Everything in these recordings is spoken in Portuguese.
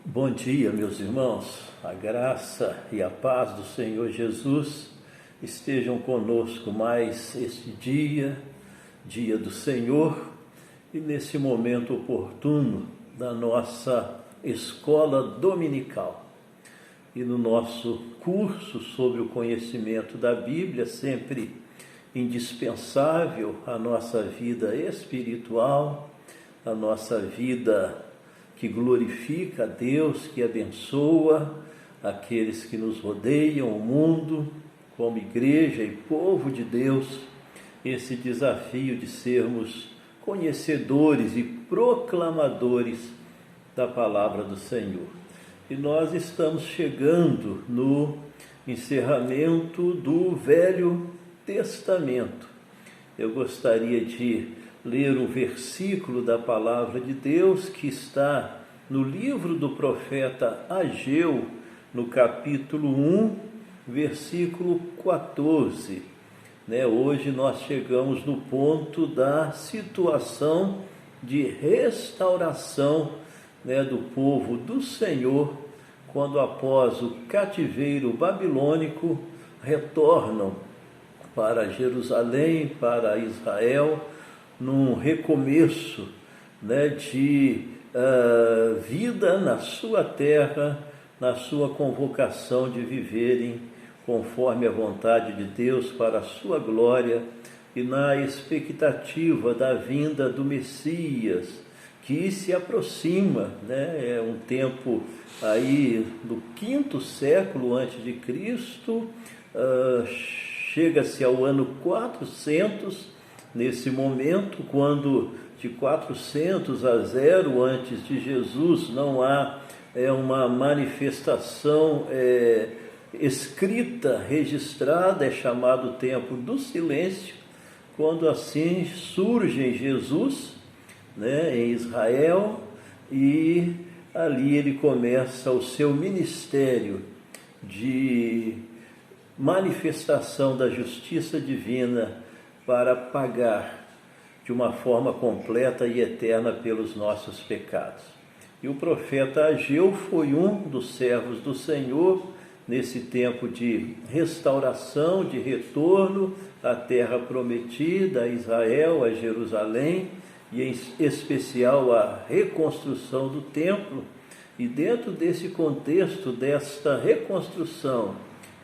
Bom dia, meus irmãos. A graça e a paz do Senhor Jesus estejam conosco mais este dia, dia do Senhor, e nesse momento oportuno da nossa escola dominical. E no nosso curso sobre o conhecimento da Bíblia, sempre indispensável à nossa vida espiritual, à nossa vida que glorifica a Deus, que abençoa aqueles que nos rodeiam, o mundo, como igreja e povo de Deus, esse desafio de sermos conhecedores e proclamadores da palavra do Senhor. E nós estamos chegando no encerramento do Velho Testamento. Eu gostaria de ler um versículo da palavra de Deus que está no livro do profeta Ageu, no capítulo 1, versículo 14. Hoje nós chegamos no ponto da situação de restauração do povo do Senhor, quando após o cativeiro babilônico retornam para Jerusalém, para Israel, num recomeço de vida na sua terra, na sua convocação de viverem conforme a vontade de Deus para a sua glória e na expectativa da vinda do Messias, que se aproxima, é um tempo aí do 5º século antes de Cristo, chega-se ao ano 400, nesse momento, quando de 400 a 0 antes de Jesus não há uma manifestação escrita, registrada, é chamado tempo do silêncio, quando assim surge Jesus, em Israel, e ali ele começa o seu ministério de manifestação da justiça divina para pagar de uma forma completa e eterna pelos nossos pecados. E o profeta Ageu foi um dos servos do Senhor nesse tempo de restauração, de retorno à terra prometida, a Israel, a Jerusalém, e em especial a reconstrução do templo. E dentro desse contexto, desta reconstrução,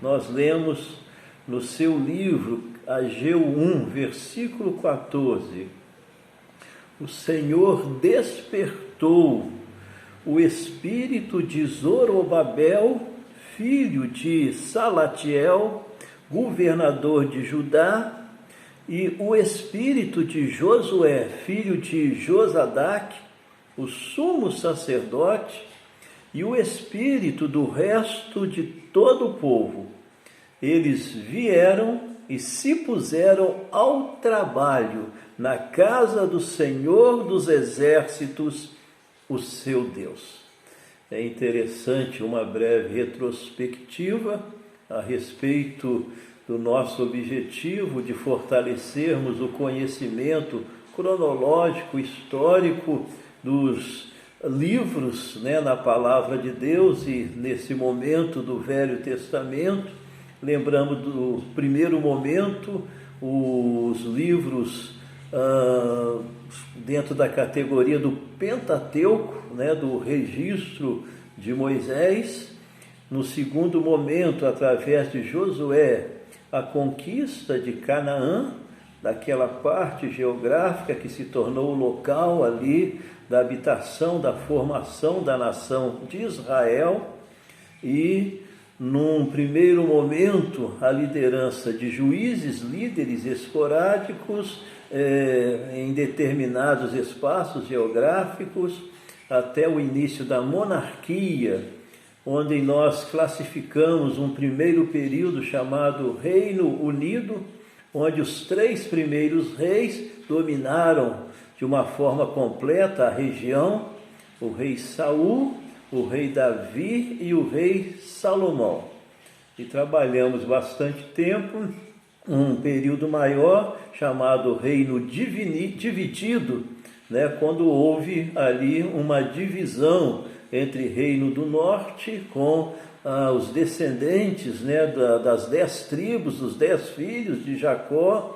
nós lemos no seu livro Ageu 1, versículo 14, o Senhor despertou o espírito de Zorobabel, filho de Salatiel, governador de Judá, e o espírito de Josué, filho de Josadaque, o sumo sacerdote, e o espírito do resto de todo o povo. Eles vieram e se puseram ao trabalho na casa do Senhor dos Exércitos, o seu Deus. É interessante uma breve retrospectiva a respeito do nosso objetivo de fortalecermos o conhecimento cronológico, histórico dos livros na palavra de Deus, e nesse momento do Velho Testamento. Lembramos do primeiro momento, os livros dentro da categoria do Pentateuco, do registro de Moisés. No segundo momento, através de Josué, a conquista de Canaã, daquela parte geográfica que se tornou o local ali da habitação, da formação da nação de Israel. E num primeiro momento, a liderança de juízes, líderes esporádicos em determinados espaços geográficos, até o início da monarquia, onde nós classificamos um primeiro período chamado Reino Unido, onde os 3 primeiros reis dominaram de uma forma completa a região: o rei Saul, o rei Davi e o rei Salomão. E trabalhamos bastante tempo, um período maior, chamado Reino Dividido, né, quando houve ali uma divisão entre Reino do Norte com os descendentes, né, das 10 tribos, dos 10 filhos de Jacó,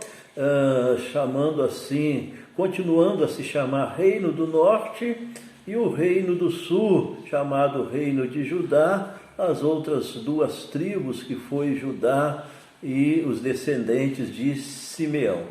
chamando assim, continuando a se chamar Reino do Norte, e o Reino do Sul, chamado Reino de Judá, as outras 2 tribos, que foi Judá e os descendentes de Simeão.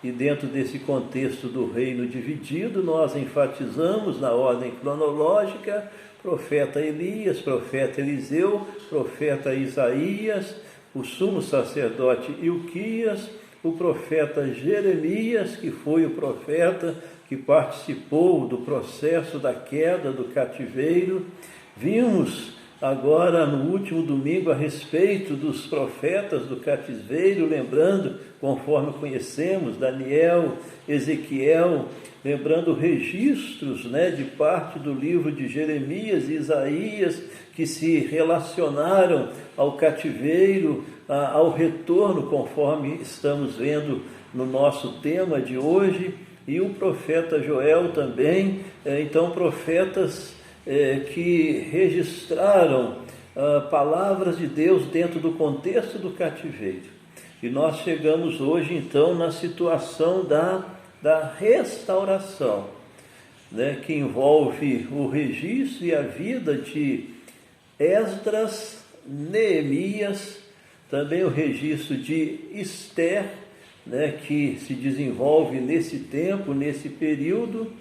E dentro desse contexto do reino dividido, nós enfatizamos na ordem cronológica profeta Elias, profeta Eliseu, profeta Isaías, o sumo sacerdote Ilquias, o profeta Jeremias, que foi o profeta que participou do processo da queda do cativeiro. Vimos agora no último domingo a respeito dos profetas do cativeiro, lembrando, conforme conhecemos, Daniel, Ezequiel, lembrando registros, né, de parte do livro de Jeremias e Isaías, que se relacionaram ao cativeiro, ao retorno, conforme estamos vendo no nosso tema de hoje, e o profeta Joel também. Então, profetas que registraram palavras de Deus dentro do contexto do cativeiro. E nós chegamos hoje, então, na situação da restauração, né, que envolve o registro e a vida de Esdras, Neemias, também o registro de Ester, né, que se desenvolve nesse tempo, nesse período,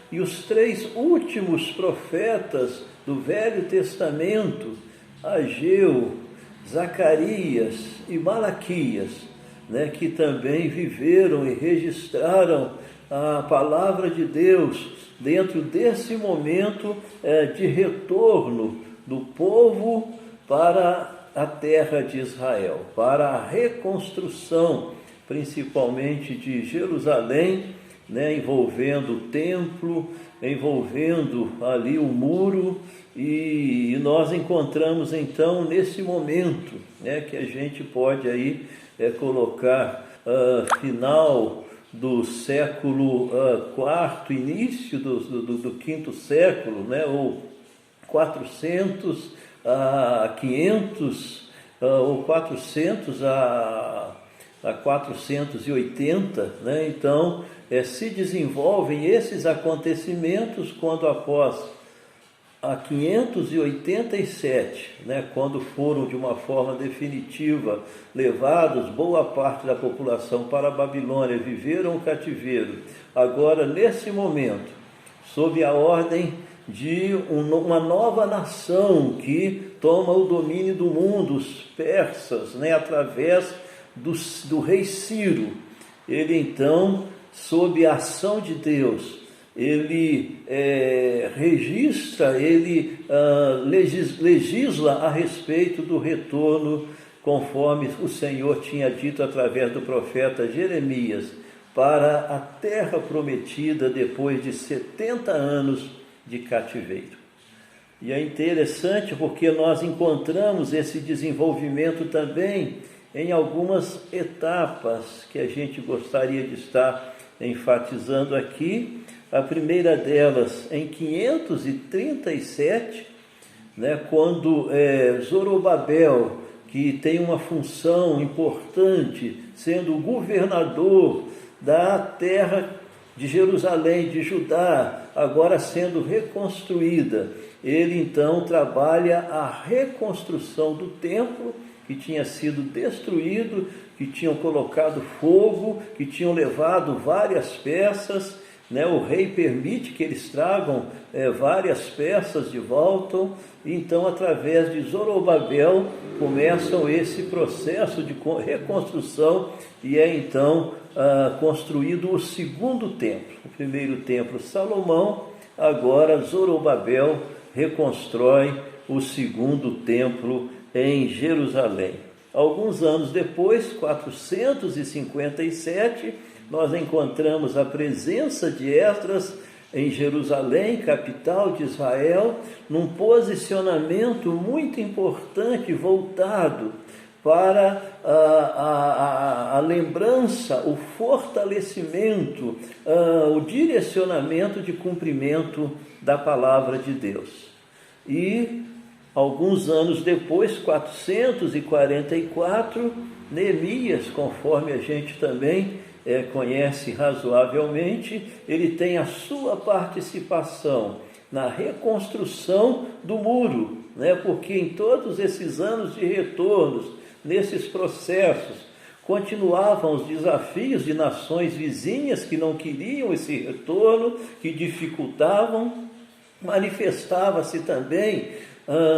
e os 3 últimos profetas do Velho Testamento, Ageu, Zacarias e Malaquias, né, que também viveram e registraram a palavra de Deus dentro desse momento de retorno do povo para a terra de Israel, para a reconstrução, principalmente de Jerusalém, né, envolvendo o templo, envolvendo ali o muro, e nós encontramos então nesse momento, né, que a gente pode aí colocar final do século IV, início do quinto século, né, ou 400 a 500, ou 400 a 480, né? Então se desenvolvem esses acontecimentos quando após a 587, né, quando foram de uma forma definitiva levados boa parte da população para a Babilônia, viveram o cativeiro. Agora, nesse momento, sob a ordem de uma nova nação que toma o domínio do mundo, os persas, né, através do rei Ciro. Ele então, sob a ação de Deus, ele registra, ele legisla a respeito do retorno, conforme o Senhor tinha dito através do profeta Jeremias, para a terra prometida depois de 70 anos de cativeiro. E é interessante porque nós encontramos esse desenvolvimento também em algumas etapas que a gente gostaria de estar enfatizando aqui. A primeira delas em 537, né, quando Zorobabel, que tem uma função importante, sendo o governador da terra de Jerusalém, de Judá, agora sendo reconstruída, ele então trabalha a reconstrução do templo, que tinha sido destruído, que tinham colocado fogo, que tinham levado várias peças, né? O rei permite que eles tragam várias peças de volta. Então, através de Zorobabel, começam esse processo de reconstrução, e é então construído o segundo templo. O primeiro templo, Salomão, agora Zorobabel reconstrói o segundo templo em Jerusalém. Alguns anos depois, 457, nós encontramos a presença de Esdras em Jerusalém, capital de Israel, num posicionamento muito importante voltado para a lembrança, o fortalecimento, o direcionamento de cumprimento da palavra de Deus. E alguns anos depois, 444, Neemias, conforme a gente também conhece razoavelmente, ele tem a sua participação na reconstrução do muro, né? Porque em todos esses anos de retornos, nesses processos, continuavam os desafios de nações vizinhas que não queriam esse retorno, que dificultavam. Manifestava-se também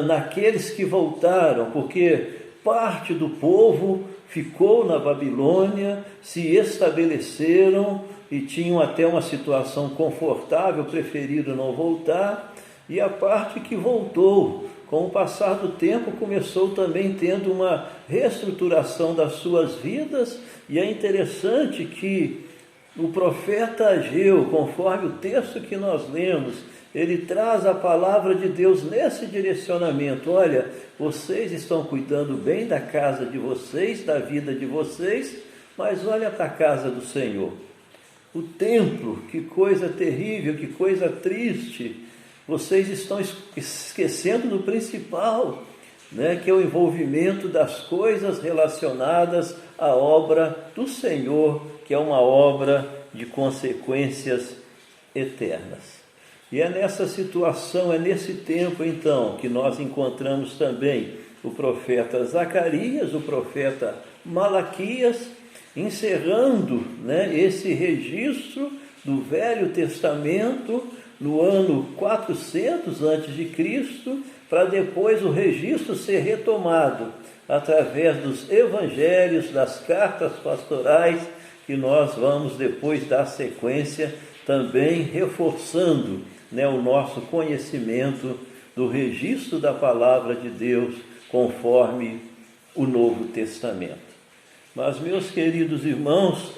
naqueles que voltaram, porque parte do povo ficou na Babilônia, se estabeleceram e tinham até uma situação confortável, preferiram não voltar, e a parte que voltou, com o passar do tempo, começou também tendo uma reestruturação das suas vidas. E é interessante que o profeta Ageu, conforme o texto que nós lemos, ele traz a palavra de Deus nesse direcionamento. Olha, vocês estão cuidando bem da casa de vocês, da vida de vocês, mas olha para a casa do Senhor. O templo, que coisa terrível, que coisa triste. Vocês estão esquecendo do principal, né, que é o envolvimento das coisas relacionadas à obra do Senhor, que é uma obra de consequências eternas. E é nessa situação, é nesse tempo então, que nós encontramos também o profeta Zacarias, o profeta Malaquias, encerrando, né, esse registro do Velho Testamento no ano 400 a.C., para depois o registro ser retomado através dos evangelhos, das cartas pastorais, que nós vamos depois dar sequência, também reforçando, né, o nosso conhecimento do registro da palavra de Deus conforme o Novo Testamento. Mas, meus queridos irmãos,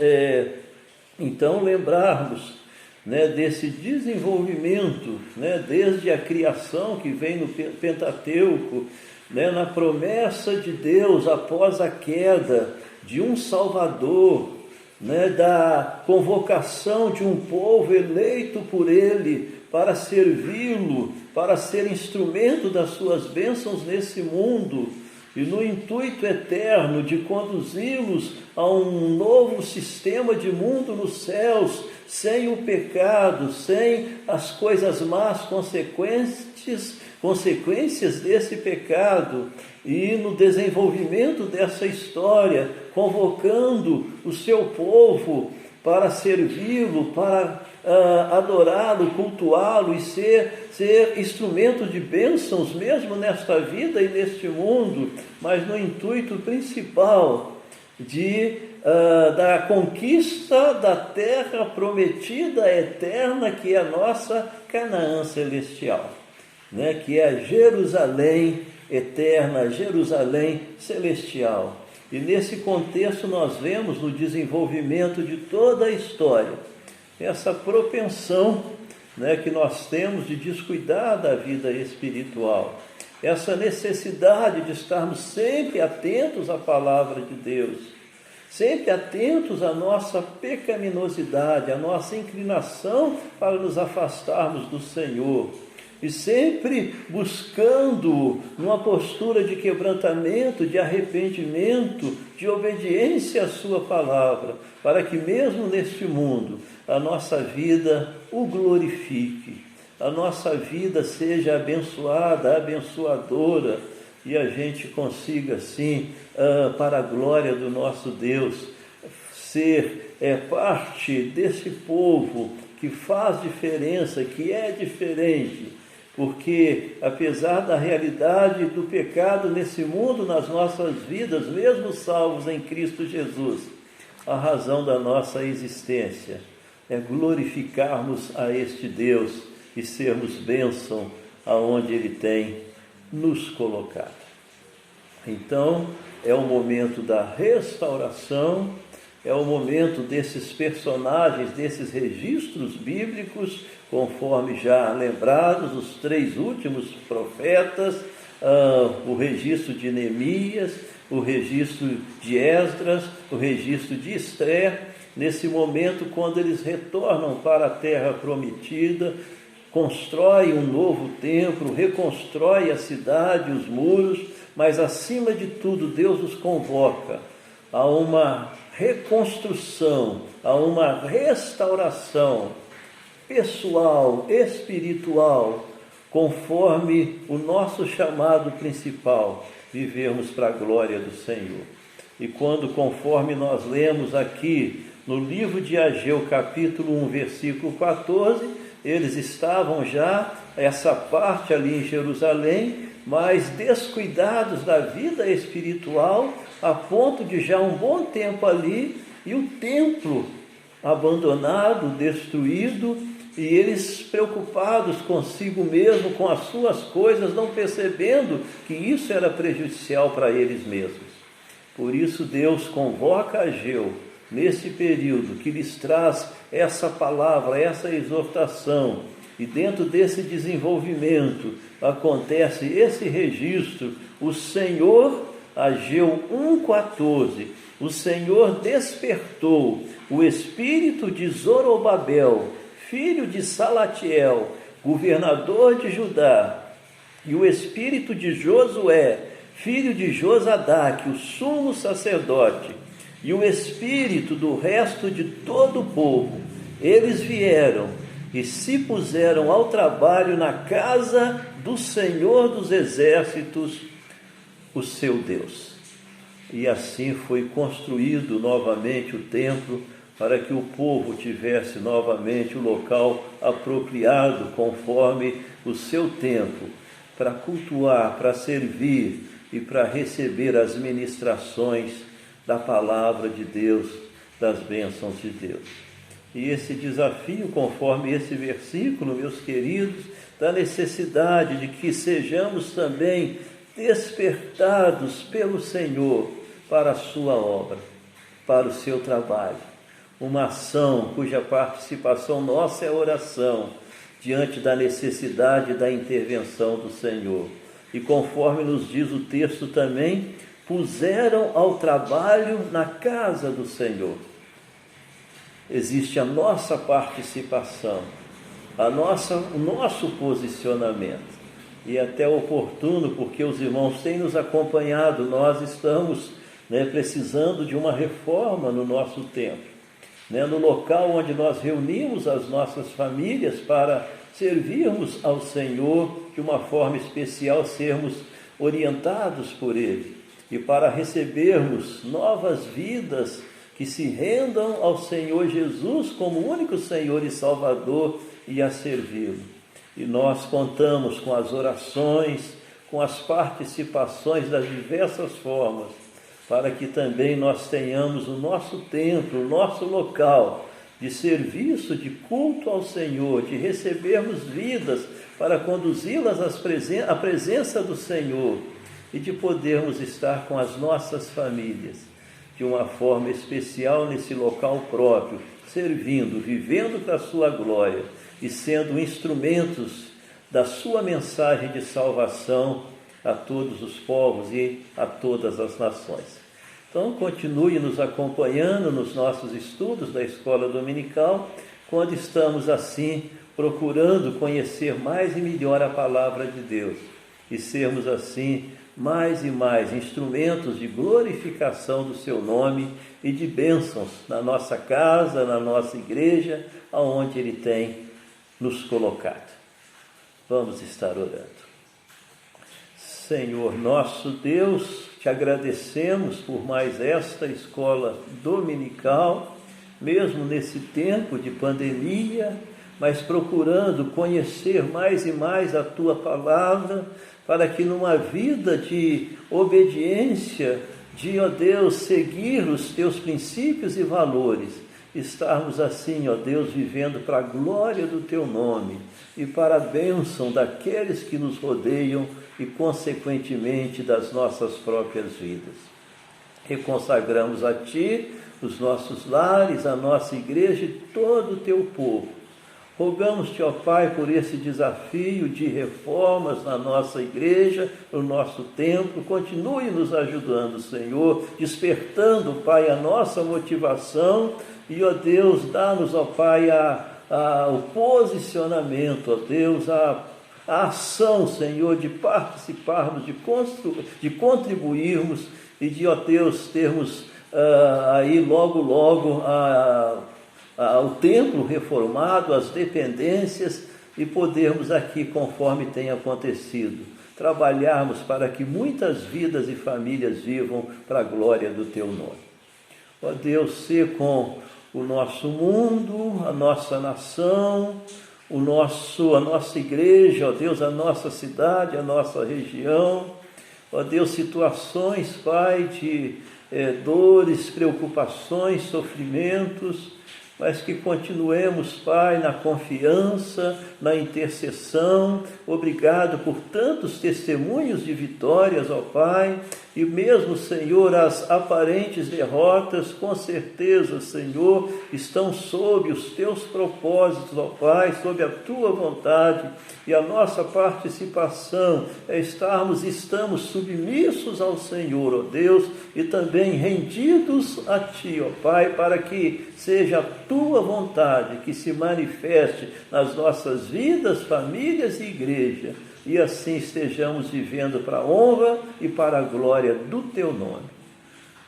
então lembrarmos, né, desse desenvolvimento, né, desde a criação que vem no Pentateuco, né, na promessa de Deus após a queda de um Salvador, né, da convocação de um povo eleito por Ele para servi-lo, para ser instrumento das suas bênçãos nesse mundo, e no intuito eterno de conduzi-los a um novo sistema de mundo nos céus, sem o pecado, sem as coisas más consequências desse pecado, e no desenvolvimento dessa história, convocando o seu povo para servi-lo, para adorá-lo, cultuá-lo e ser instrumento de bênçãos mesmo nesta vida e neste mundo, mas no intuito principal da conquista da terra prometida eterna, que é a nossa Canaã celestial, né? Que é a Jerusalém eterna, Jerusalém celestial. E nesse contexto nós vemos no desenvolvimento de toda a história essa propensão, né, que nós temos de descuidar da vida espiritual, essa necessidade de estarmos sempre atentos à palavra de Deus, sempre atentos à nossa pecaminosidade, à nossa inclinação para nos afastarmos do Senhor, e sempre buscando numa postura de quebrantamento, de arrependimento, de obediência à sua palavra, para que mesmo neste mundo a nossa vida o glorifique, a nossa vida seja abençoada, abençoadora, e a gente consiga assim, para a glória do nosso Deus, ser parte desse povo que faz diferença, que é diferente, porque apesar da realidade do pecado nesse mundo, nas nossas vidas, mesmo salvos em Cristo Jesus, a razão da nossa existência é glorificarmos a este Deus e sermos bênção aonde Ele tem nos colocado. Então, é o momento da restauração, é o momento desses personagens, desses registros bíblicos, conforme já lembrados, os 3 últimos profetas, o registro de Neemias, o registro de Esdras, o registro de Esther, nesse momento quando eles retornam para a terra prometida, constrói um novo templo, reconstrói a cidade, os muros, mas acima de tudo Deus os convoca a uma reconstrução, a uma restauração pessoal, espiritual, conforme o nosso chamado principal, vivermos para a glória do Senhor. E quando, conforme nós lemos aqui no livro de Ageu, capítulo 1, versículo 14, eles estavam já, essa parte ali em Jerusalém, mas descuidados da vida espiritual, a ponto de já um bom tempo ali, e o templo abandonado, destruído, e eles preocupados consigo mesmo, com as suas coisas, não percebendo que isso era prejudicial para eles mesmos. Por isso Deus convoca Ageu, nesse período, que lhes traz essa palavra, essa exortação, e dentro desse desenvolvimento acontece esse registro: o Senhor, Ageu 1,14, o Senhor despertou o espírito de Zorobabel, filho de Salatiel, governador de Judá, e o espírito de Josué, filho de Josadaque, o sumo sacerdote, e o espírito do resto de todo o povo. Eles vieram e se puseram ao trabalho na casa do Senhor dos Exércitos, o seu Deus. E assim foi construído novamente o templo, para que o povo tivesse novamente o local apropriado conforme o seu tempo, para cultuar, para servir e para receber as ministrações da palavra de Deus, das bênçãos de Deus. E esse desafio, conforme esse versículo, meus queridos, da necessidade de que sejamos também despertados pelo Senhor para a sua obra, para o seu trabalho. Uma ação cuja participação nossa é oração, diante da necessidade da intervenção do Senhor. E conforme nos diz o texto também, puseram ao trabalho na casa do Senhor. Existe a nossa participação, o nosso posicionamento. E até oportuno, porque os irmãos têm nos acompanhado, nós estamos precisando de uma reforma no nosso templo. No local onde nós reunimos as nossas famílias para servirmos ao Senhor de uma forma especial, sermos orientados por Ele e para recebermos novas vidas que se rendam ao Senhor Jesus como único Senhor e Salvador e a servi-lo. E nós contamos com as orações, com as participações das diversas formas, para que também nós tenhamos o nosso templo, o nosso local de serviço, de culto ao Senhor, de recebermos vidas para conduzi-las à presença do Senhor e de podermos estar com as nossas famílias de uma forma especial nesse local próprio, servindo, vivendo para a sua glória e sendo instrumentos da sua mensagem de salvação a todos os povos e a todas as nações. Então, continue nos acompanhando nos nossos estudos da Escola Dominical, quando estamos assim procurando conhecer mais e melhor a Palavra de Deus e sermos assim mais e mais instrumentos de glorificação do seu nome e de bênçãos na nossa casa, na nossa igreja, aonde Ele tem nos colocado. Vamos estar orando. Senhor nosso Deus, te agradecemos por mais esta escola dominical, mesmo nesse tempo de pandemia, mas procurando conhecer mais e mais a Tua Palavra, para que numa vida de obediência, de, ó Deus, seguir os Teus princípios e valores, estarmos assim, ó Deus, vivendo para a glória do Teu nome e para a bênção daqueles que nos rodeiam e, consequentemente, das nossas próprias vidas. Reconsagramos a Ti os nossos lares, a nossa igreja e todo o Teu povo. Rogamos-te, ó Pai, por esse desafio de reformas na nossa igreja, no nosso templo. Continue nos ajudando, Senhor, despertando, Pai, a nossa motivação. E, ó Deus, dá-nos, ó Pai, o posicionamento, ó Deus, a ação, Senhor, de participarmos, de contribuirmos e de, ó Deus, termos aí logo o templo reformado, as dependências, e podermos aqui, conforme tem acontecido, trabalharmos para que muitas vidas e famílias vivam para a glória do Teu nome. Ó Deus, ser com o nosso mundo, a nossa nação, a nossa igreja, ó Deus, a nossa cidade, a nossa região, ó Deus, situações, Pai, de dores, preocupações, sofrimentos, mas que continuemos, Pai, na confiança, na intercessão. Obrigado por tantos testemunhos de vitórias, ó Pai, e mesmo, Senhor, as aparentes derrotas, com certeza, Senhor, estão sob os Teus propósitos, ó Pai, sob a Tua vontade, e a nossa participação estamos submissos ao Senhor, ó Deus, e também rendidos a Ti, ó Pai, para que seja a Tua vontade que se manifeste nas nossas vidas, famílias e igreja, e assim estejamos vivendo para a honra e para a glória do Teu nome.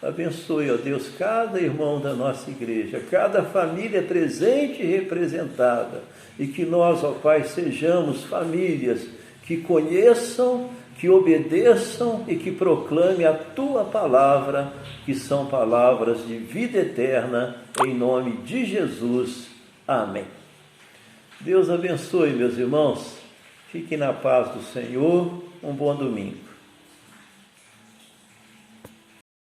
Abençoe, ó Deus, cada irmão da nossa igreja, cada família presente e representada, e que nós, ó Pai, sejamos famílias que conheçam, que obedeçam e que proclamem a Tua palavra, que são palavras de vida eterna, em nome de Jesus. Amém. Deus abençoe, meus irmãos. Fiquem na paz do Senhor. Um bom domingo.